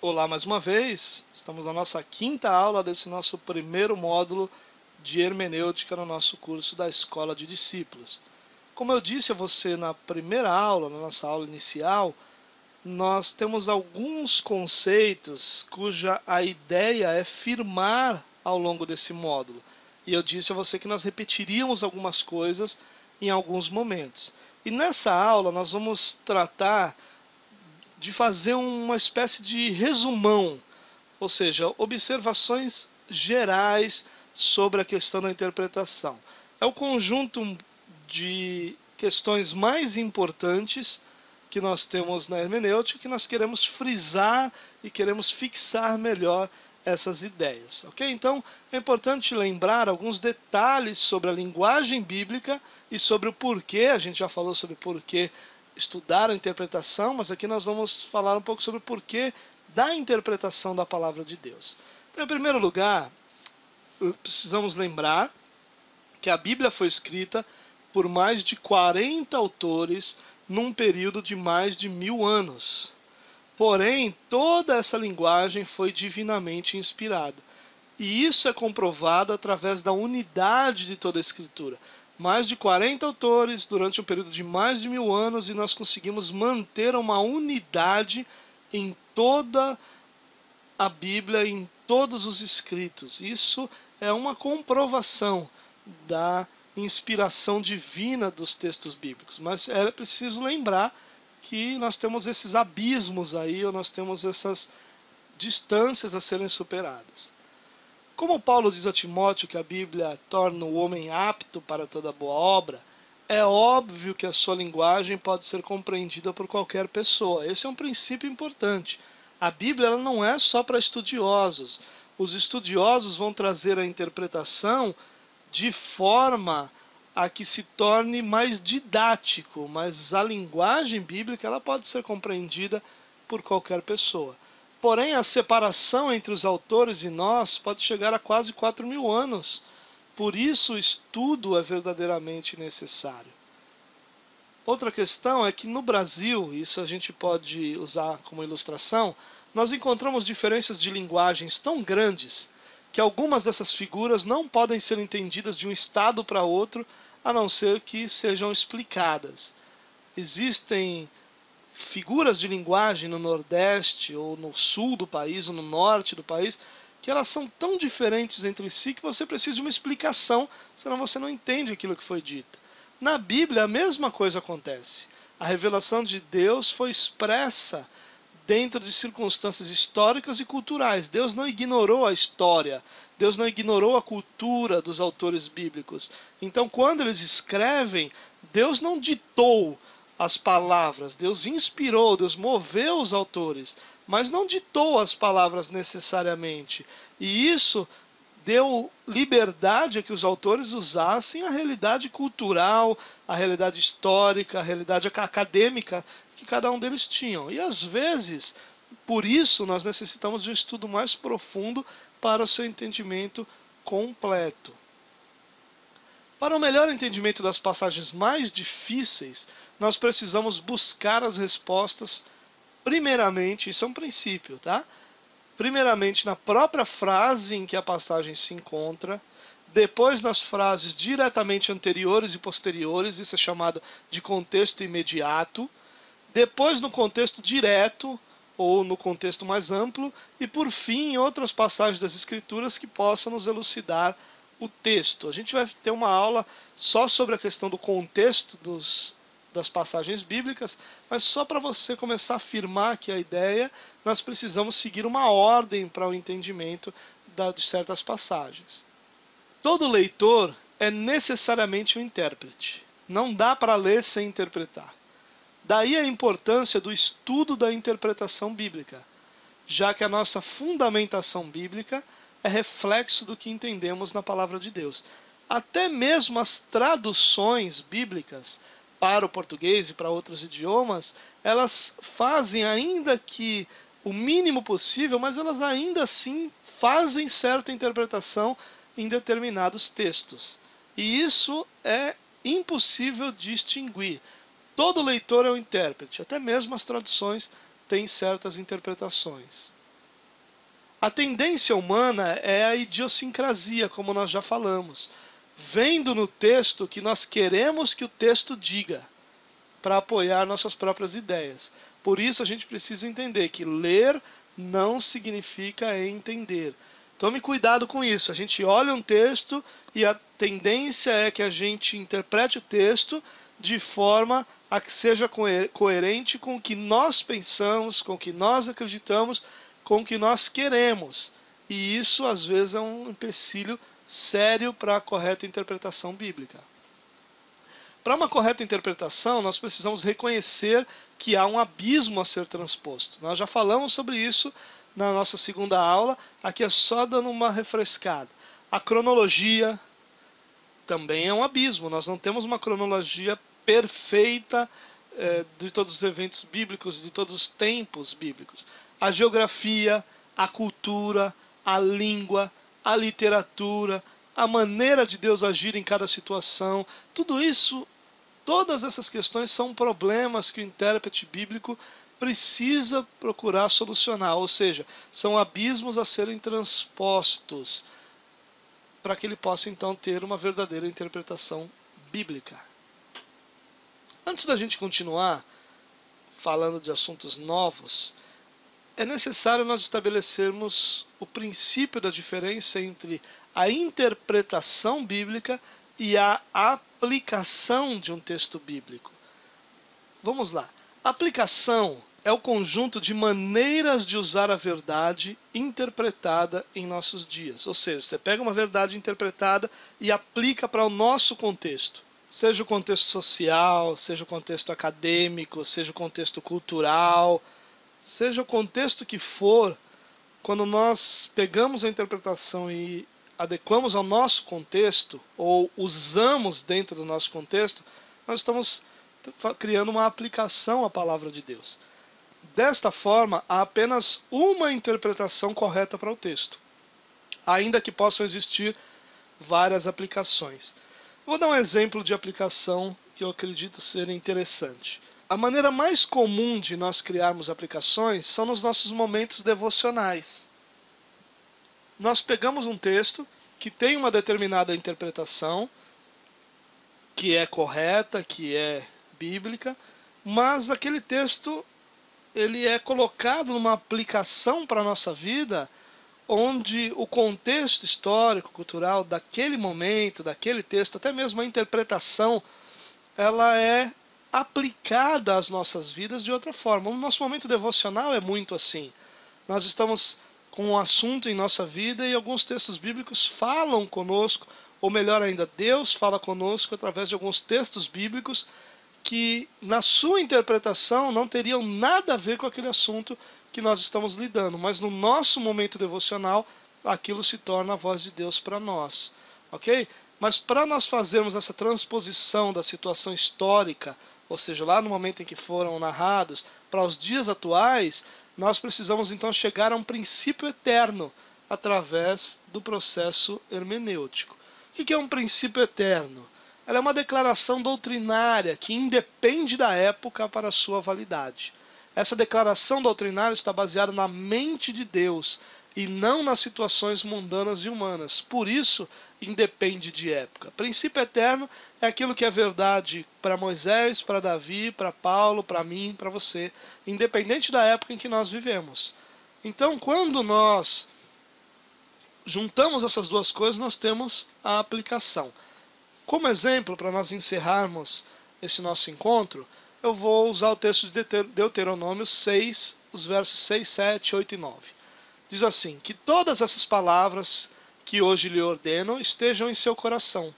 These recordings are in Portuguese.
Olá mais uma vez, estamos na nossa quinta aula desse nosso primeiro módulo de hermenêutica no nosso curso da Escola de Discípulos. Como eu disse a você na primeira aula, na nossa aula inicial, nós temos alguns conceitos cuja a ideia é firmar ao longo desse módulo. E eu disse a você que nós repetiríamos algumas coisas em alguns momentos. E nessa aula nós vamos tratar de fazer uma espécie de resumão, ou seja, observações gerais sobre a questão da interpretação. É o conjunto de questões mais importantes que nós temos na hermenêutica que nós queremos frisar e queremos fixar melhor essas ideias, ok? Então é importante lembrar alguns detalhes sobre a linguagem bíblica e sobre o porquê. A gente já falou sobre o porquê estudar a interpretação, mas aqui nós vamos falar um pouco sobre o porquê da interpretação da palavra de Deus. Então, em primeiro lugar, precisamos lembrar que a Bíblia foi escrita por mais de 40 autores num período de mais de 1000 anos. Porém, toda essa linguagem foi divinamente inspirada. E isso é comprovado através da unidade de toda a Escritura. Mais de 40 autores durante um período de mais de 1000 anos, e nós conseguimos manter uma unidade em toda a Bíblia, em todos os escritos. Isso é uma comprovação da inspiração divina dos textos bíblicos. Mas é preciso lembrar que nós temos esses abismos aí, ou nós temos essas distâncias a serem superadas. Como Paulo diz a Timóteo que a Bíblia torna o homem apto para toda boa obra, é óbvio que a sua linguagem pode ser compreendida por qualquer pessoa. Esse é um princípio importante. A Bíblia ela não é só para estudiosos. Os estudiosos vão trazer a interpretação de forma a que se torne mais didático, mas a linguagem bíblica ela pode ser compreendida por qualquer pessoa. Porém, a separação entre os autores e nós pode chegar a quase 4000 anos. Por isso, o estudo é verdadeiramente necessário. Outra questão é que no Brasil, isso a gente pode usar como ilustração, nós encontramos diferenças de linguagens tão grandes que algumas dessas figuras não podem ser entendidas de um estado para outro, a não ser que sejam explicadas. Existem figuras de linguagem no Nordeste, ou no Sul do país, ou no Norte do país, que elas são tão diferentes entre si que você precisa de uma explicação, senão você não entende aquilo que foi dito. Na Bíblia a mesma coisa acontece. A revelação de Deus foi expressa dentro de circunstâncias históricas e culturais. Deus não ignorou a história, Deus não ignorou a cultura dos autores bíblicos. Então, quando eles escrevem, Deus não ditou as palavras, Deus inspirou, Deus moveu os autores, mas não ditou as palavras necessariamente. E isso deu liberdade a que os autores usassem a realidade cultural, a realidade histórica, a realidade acadêmica que cada um deles tinham. E às vezes, por isso, nós necessitamos de um estudo mais profundo para o seu entendimento completo. Para o melhor entendimento das passagens mais difíceis, nós precisamos buscar as respostas, primeiramente, isso é um princípio, tá? Primeiramente na própria frase em que a passagem se encontra, depois nas frases diretamente anteriores e posteriores, isso é chamado de contexto imediato, depois no contexto direto, ou no contexto mais amplo, e por fim em outras passagens das Escrituras que possam nos elucidar o texto. A gente vai ter uma aula só sobre a questão do contexto das passagens bíblicas, mas só para você começar a afirmar aqui a ideia, nós precisamos seguir uma ordem para o entendimento de certas passagens. Todo leitor é necessariamente um intérprete. Não dá para ler sem interpretar. Daí a importância do estudo da interpretação bíblica, já que a nossa fundamentação bíblica é reflexo do que entendemos na palavra de Deus. Até mesmo as traduções bíblicas para o português e para outros idiomas, elas fazem ainda que o mínimo possível, mas elas ainda assim fazem certa interpretação em determinados textos. E isso é impossível distinguir. Todo leitor é um intérprete, até mesmo as traduções têm certas interpretações. A tendência humana é a idiosincrasia, como nós já falamos, vendo no texto o que nós queremos que o texto diga, para apoiar nossas próprias ideias. Por isso a gente precisa entender que ler não significa entender. Tome cuidado com isso. A gente olha um texto e a tendência é que a gente interprete o texto de forma a que seja coerente com o que nós pensamos, com o que nós acreditamos, com o que nós queremos. E isso às vezes é um empecilho sério para a correta interpretação bíblica. Para uma correta interpretação, nós precisamos reconhecer que há um abismo a ser transposto. Nós já falamos sobre isso na nossa segunda aula, aqui é só dando uma refrescada. A cronologia também é um abismo, nós não temos uma cronologia perfeita de todos os eventos bíblicos, de todos os tempos bíblicos. A geografia, a cultura, a língua, a literatura, a maneira de Deus agir em cada situação, tudo isso, todas essas questões são problemas que o intérprete bíblico precisa procurar solucionar, ou seja, são abismos a serem transpostos para que ele possa então ter uma verdadeira interpretação bíblica. Antes da gente continuar falando de assuntos novos, é necessário nós estabelecermos o princípio da diferença entre a interpretação bíblica e a aplicação de um texto bíblico. Vamos lá. Aplicação é o conjunto de maneiras de usar a verdade interpretada em nossos dias. Ou seja, você pega uma verdade interpretada e aplica para o nosso contexto. Seja o contexto social, seja o contexto acadêmico, seja o contexto cultural, seja o contexto que for, quando nós pegamos a interpretação e adequamos ao nosso contexto, ou usamos dentro do nosso contexto, nós estamos criando uma aplicação à palavra de Deus. Desta forma, há apenas uma interpretação correta para o texto, ainda que possam existir várias aplicações. Vou dar um exemplo de aplicação que eu acredito ser interessante. A maneira mais comum de nós criarmos aplicações são nos nossos momentos devocionais. Nós pegamos um texto que tem uma determinada interpretação, que é correta, que é bíblica, mas aquele texto ele é colocado numa aplicação para a nossa vida, onde o contexto histórico, cultural daquele momento, daquele texto, até mesmo a interpretação, ela é aplicada às nossas vidas de outra forma. O nosso momento devocional é muito assim. Nós estamos com um assunto em nossa vida e alguns textos bíblicos falam conosco, ou melhor ainda, Deus fala conosco através de alguns textos bíblicos que na sua interpretação não teriam nada a ver com aquele assunto que nós estamos lidando, mas no nosso momento devocional aquilo se torna a voz de Deus para nós, ok? Mas para nós fazermos essa transposição da situação histórica, ou seja, lá no momento em que foram narrados, para os dias atuais, nós precisamos então chegar a um princípio eterno através do processo hermenêutico. O que é um princípio eterno? Ela é uma declaração doutrinária que independe da época para a sua validade. Essa declaração doutrinária está baseada na mente de Deus e não nas situações mundanas e humanas. Por isso, independe de época. Princípio eterno é aquilo que é verdade para Moisés, para Davi, para Paulo, para mim, para você, independente da época em que nós vivemos. Então, quando nós juntamos essas duas coisas, nós temos a aplicação. Como exemplo, para nós encerrarmos esse nosso encontro, eu vou usar o texto de Deuteronômio 6, os versos 6, 7, 8 e 9. Diz assim: que todas essas palavras que hoje lhe ordeno estejam em seu coração.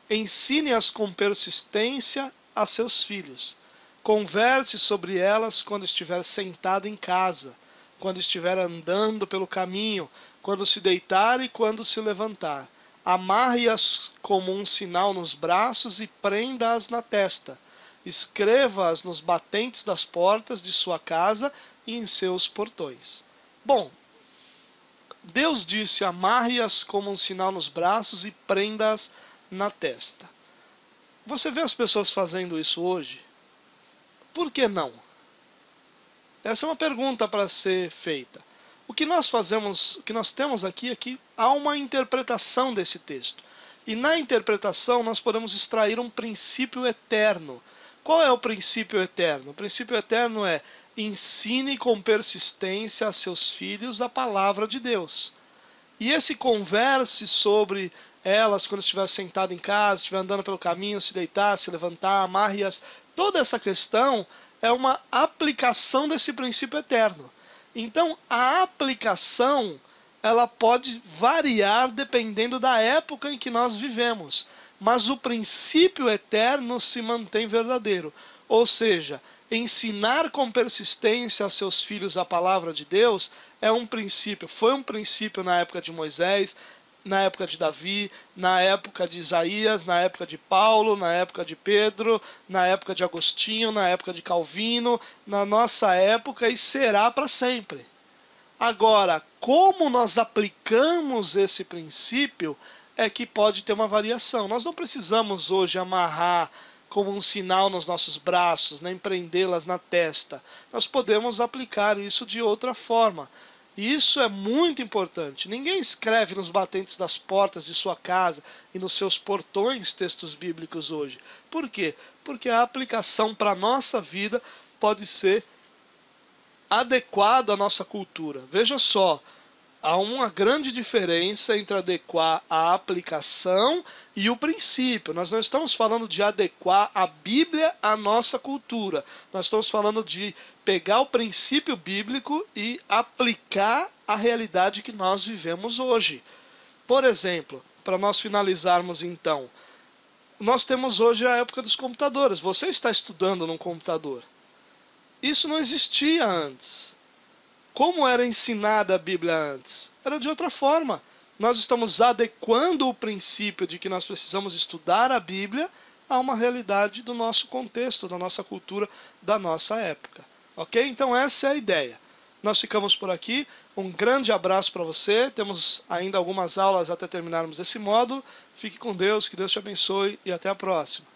Ensine-as com persistência a seus filhos. Converse sobre elas quando estiver sentado em casa, quando estiver andando pelo caminho, quando se deitar e quando se levantar. Amarre-as como um sinal nos braços e prenda-as na testa. Escreva-as nos batentes das portas de sua casa e em seus portões. Bom, Deus disse: amarre-as como um sinal nos braços e prenda-as na testa. Você vê as pessoas fazendo isso hoje? Por que não? Essa é uma pergunta para ser feita. O que nós fazemos, o que nós temos aqui é que há uma interpretação desse texto. E na interpretação nós podemos extrair um princípio eterno. Qual é o princípio eterno? O princípio eterno é: ensine com persistência a seus filhos a palavra de Deus. E esse converse sobre elas quando estiver sentado em casa, estiver andando pelo caminho, se deitar, se levantar, amarre-as. Toda essa questão é uma aplicação desse princípio eterno. Então, a aplicação ela pode variar dependendo da época em que nós vivemos, mas o princípio eterno se mantém verdadeiro. Ou seja, ensinar com persistência aos seus filhos a palavra de Deus é um princípio, foi um princípio na época de Moisés, na época de Davi, na época de Isaías, na época de Paulo, na época de Pedro, na época de Agostinho, na época de Calvino, na nossa época, e será para sempre. Agora, como nós aplicamos esse princípio é que pode ter uma variação. Nós não precisamos hoje amarrar como um sinal nos nossos braços, nem prendê-las na testa. Nós podemos aplicar isso de outra forma. E isso é muito importante. Ninguém escreve nos batentes das portas de sua casa e nos seus portões textos bíblicos hoje. Por quê? Porque a aplicação para a nossa vida pode ser adequada à nossa cultura. Veja só, há uma grande diferença entre adequar a aplicação e o princípio. Nós não estamos falando de adequar a Bíblia à nossa cultura. Nós estamos falando de pegar o princípio bíblico e aplicar a realidade que nós vivemos hoje. Por exemplo, para nós finalizarmos então, nós temos hoje a época dos computadores. Você está estudando num computador. Isso não existia antes. Como era ensinada a Bíblia antes? Era de outra forma. Nós estamos adequando o princípio de que nós precisamos estudar a Bíblia a uma realidade do nosso contexto, da nossa cultura, da nossa época. Ok? Então essa é a ideia. Nós ficamos por aqui. Um grande abraço para você. Temos ainda algumas aulas até terminarmos esse módulo. Fique com Deus, que Deus te abençoe e até a próxima.